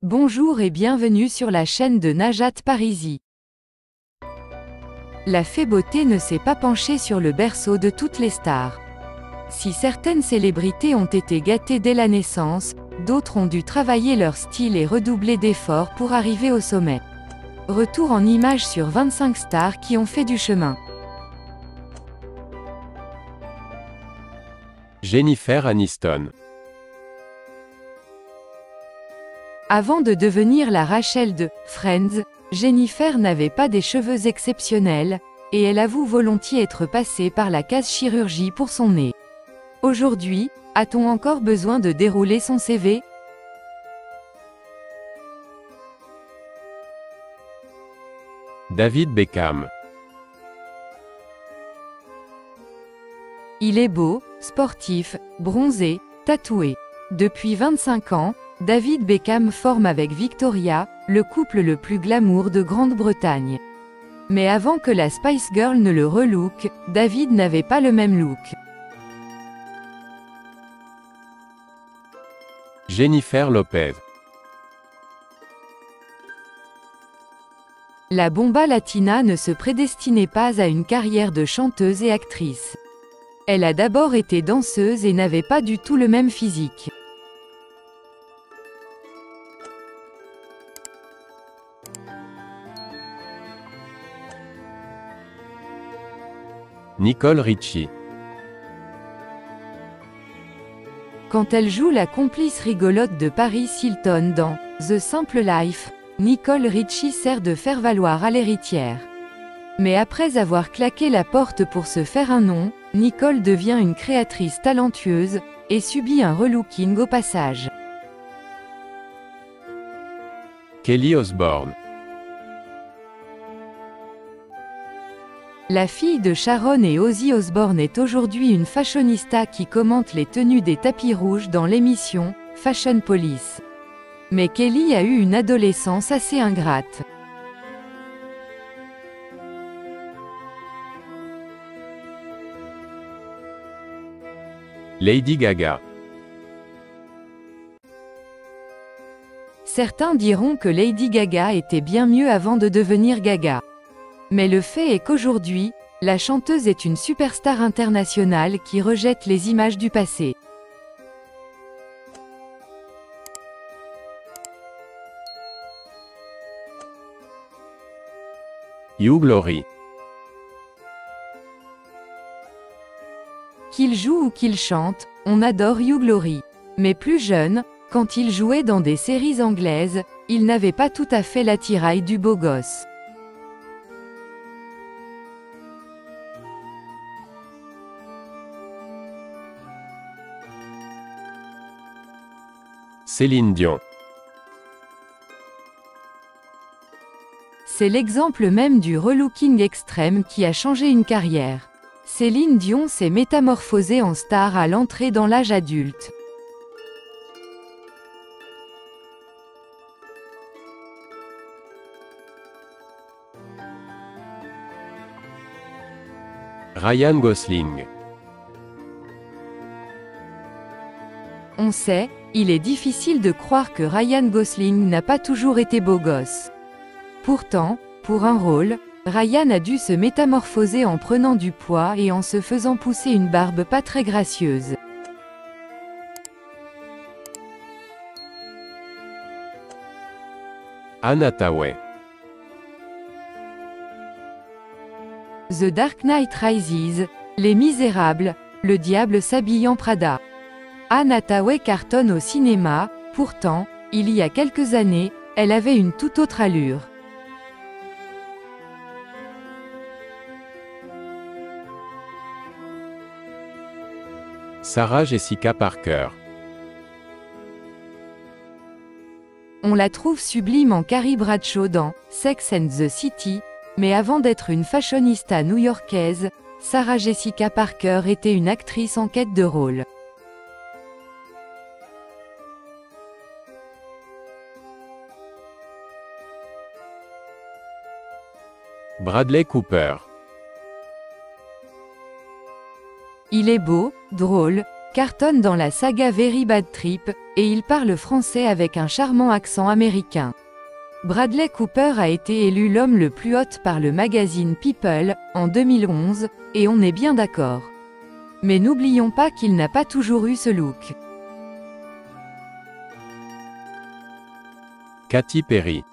Bonjour et bienvenue sur la chaîne de Najat Parizi. La fée beauté ne s'est pas penchée sur le berceau de toutes les stars. Si certaines célébrités ont été gâtées dès la naissance, d'autres ont dû travailler leur style et redoubler d'efforts pour arriver au sommet. Retour en images sur 25 stars qui ont fait du chemin. Jennifer Aniston. Avant de devenir la Rachel de Friends, Jennifer n'avait pas des cheveux exceptionnels, et elle avoue volontiers être passée par la case chirurgie pour son nez. Aujourd'hui, a-t-on encore besoin de dérouler son CV? David Beckham. Il est beau, sportif, bronzé, tatoué. Depuis 25 ans, David Beckham forme avec Victoria, le couple le plus glamour de Grande-Bretagne. Mais avant que la Spice Girl ne le relook, David n'avait pas le même look. Jennifer Lopez. La bomba latina ne se prédestinait pas à une carrière de chanteuse et actrice. Elle a d'abord été danseuse et n'avait pas du tout le même physique. Nicole Richie. Quand elle joue la complice rigolote de Paris Hilton dans The Simple Life, Nicole Richie sert de faire-valoir à l'héritière. Mais après avoir claqué la porte pour se faire un nom, Nicole devient une créatrice talentueuse, et subit un relooking au passage. Kelly Osbourne. La fille de Sharon et Ozzy Osbourne est aujourd'hui une fashionista qui commente les tenues des tapis rouges dans l'émission Fashion Police. Mais Kelly a eu une adolescence assez ingrate. Lady Gaga. Certains diront que Lady Gaga était bien mieux avant de devenir Gaga. Mais le fait est qu'aujourd'hui, la chanteuse est une superstar internationale qui rejette les images du passé. Hugh Laurie. Qu'il joue ou qu'il chante, on adore Hugh Laurie. Mais plus jeune, quand il jouait dans des séries anglaises, il n'avait pas tout à fait l'attirail du beau gosse. Céline Dion. C'est l'exemple même du relooking extrême qui a changé une carrière. Céline Dion s'est métamorphosée en star à l'entrée dans l'âge adulte. Ryan Gosling. On sait, il est difficile de croire que Ryan Gosling n'a pas toujours été beau gosse. Pourtant, pour un rôle, Ryan a dû se métamorphoser en prenant du poids et en se faisant pousser une barbe pas très gracieuse. Anne Hathaway. The Dark Knight Rises, Les Misérables, Le diable s'habille en Prada. Anne Hathaway cartonne au cinéma, pourtant, il y a quelques années, elle avait une toute autre allure. Sarah Jessica Parker. On la trouve sublime en Carrie Bradshaw dans Sex and the City, mais avant d'être une fashionista new-yorkaise, Sarah Jessica Parker était une actrice en quête de rôle. Bradley Cooper. Il est beau, drôle, cartonne dans la saga Very Bad Trip, et il parle français avec un charmant accent américain. Bradley Cooper a été élu l'homme le plus hot par le magazine People, en 2011, et on est bien d'accord. Mais n'oublions pas qu'il n'a pas toujours eu ce look. Katy Perry.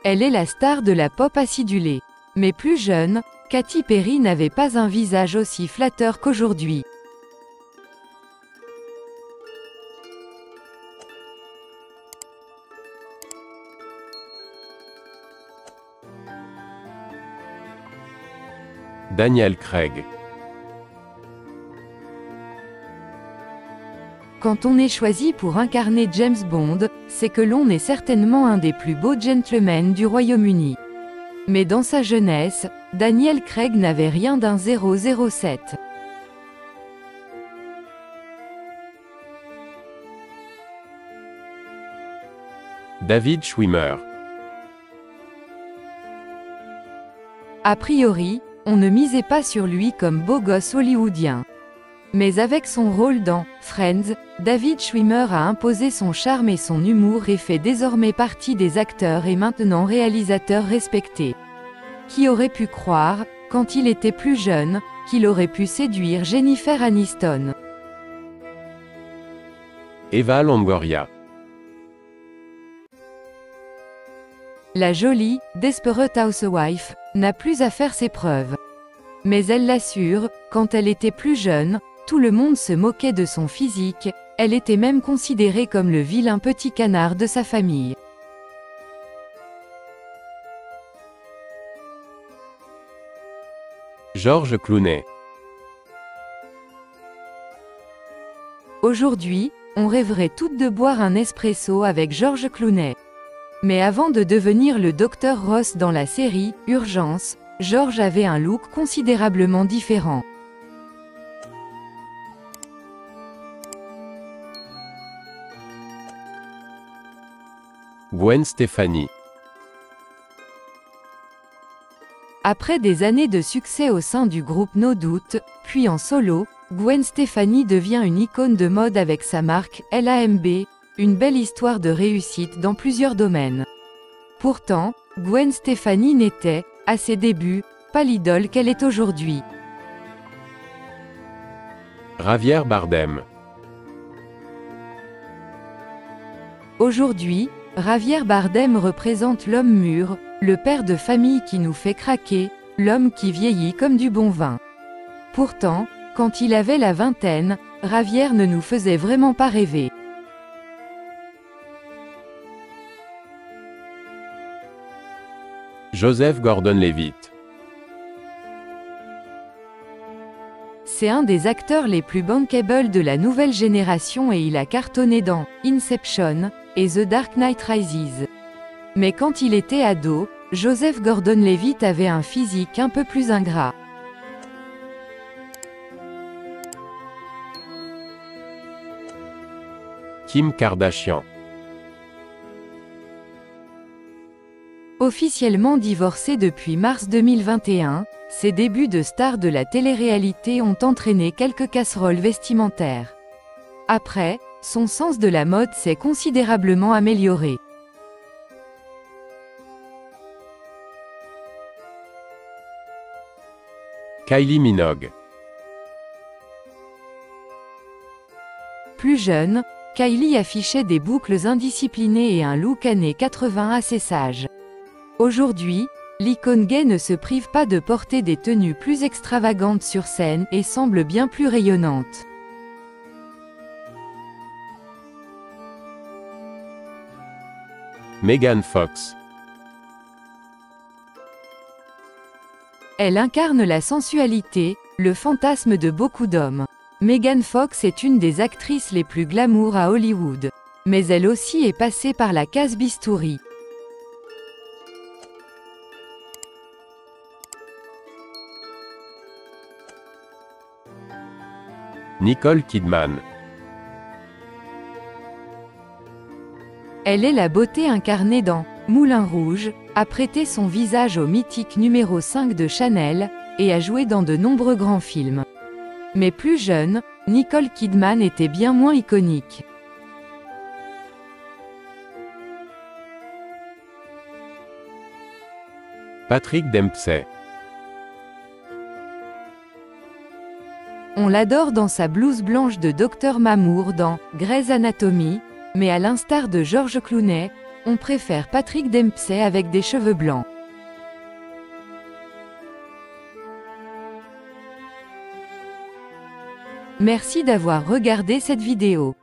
Elle est la star de la pop acidulée. Mais plus jeune, Katy Perry n'avait pas un visage aussi flatteur qu'aujourd'hui. Daniel Craig. Quand on est choisi pour incarner James Bond, c'est que l'on est certainement un des plus beaux gentlemen du Royaume-Uni. Mais dans sa jeunesse, Daniel Craig n'avait rien d'un 007. David Schwimmer. A priori, on ne misait pas sur lui comme beau gosse hollywoodien. Mais avec son rôle dans Friends, David Schwimmer a imposé son charme et son humour et fait désormais partie des acteurs et maintenant réalisateurs respectés. Qui aurait pu croire, quand il était plus jeune, qu'il aurait pu séduire Jennifer Aniston? Eva Longoria. La jolie, Desperate Housewife, n'a plus à faire ses preuves. Mais elle l'assure, quand elle était plus jeune, tout le monde se moquait de son physique, elle était même considérée comme le vilain petit canard de sa famille. George Clooney. Aujourd'hui, on rêverait toutes de boire un espresso avec George Clooney. Mais avant de devenir le Dr Ross dans la série Urgence, George avait un look considérablement différent. Gwen Stefani. Après des années de succès au sein du groupe No Doubt, puis en solo, Gwen Stefani devient une icône de mode avec sa marque LAMB, une belle histoire de réussite dans plusieurs domaines. Pourtant, Gwen Stefani n'était, à ses débuts, pas l'idole qu'elle est aujourd'hui. Javier Bardem. Aujourd'hui, Javier Bardem représente l'homme mûr, le père de famille qui nous fait craquer, l'homme qui vieillit comme du bon vin. Pourtant, quand il avait la vingtaine, Javier ne nous faisait vraiment pas rêver. Joseph Gordon-Levitt. C'est un des acteurs les plus bankable de la nouvelle génération et il a cartonné dans Inception et The Dark Knight Rises. Mais quand il était ado, Joseph Gordon-Levitt avait un physique un peu plus ingrat. Kim Kardashian. Officiellement divorcée depuis mars 2021, ses débuts de star de la télé-réalité ont entraîné quelques casseroles vestimentaires. Après, son sens de la mode s'est considérablement amélioré. Kylie Minogue. Plus jeune, Kylie affichait des boucles indisciplinées et un look années 80 assez sage. Aujourd'hui, l'icône gay ne se prive pas de porter des tenues plus extravagantes sur scène et semble bien plus rayonnante. Megan Fox. Elle incarne la sensualité, le fantasme de beaucoup d'hommes. Megan Fox est une des actrices les plus glamour à Hollywood. Mais elle aussi est passée par la case bistouri. Nicole Kidman. Elle est la beauté incarnée dans Moulin Rouge, a prêté son visage au mythique numéro 5 de Chanel, et a joué dans de nombreux grands films. Mais plus jeune, Nicole Kidman était bien moins iconique. Patrick Dempsey. On l'adore dans sa blouse blanche de Dr Mamour dans Grey's Anatomy, mais à l'instar de George Clooney, on préfère Patrick Dempsey avec des cheveux blancs. Merci d'avoir regardé cette vidéo.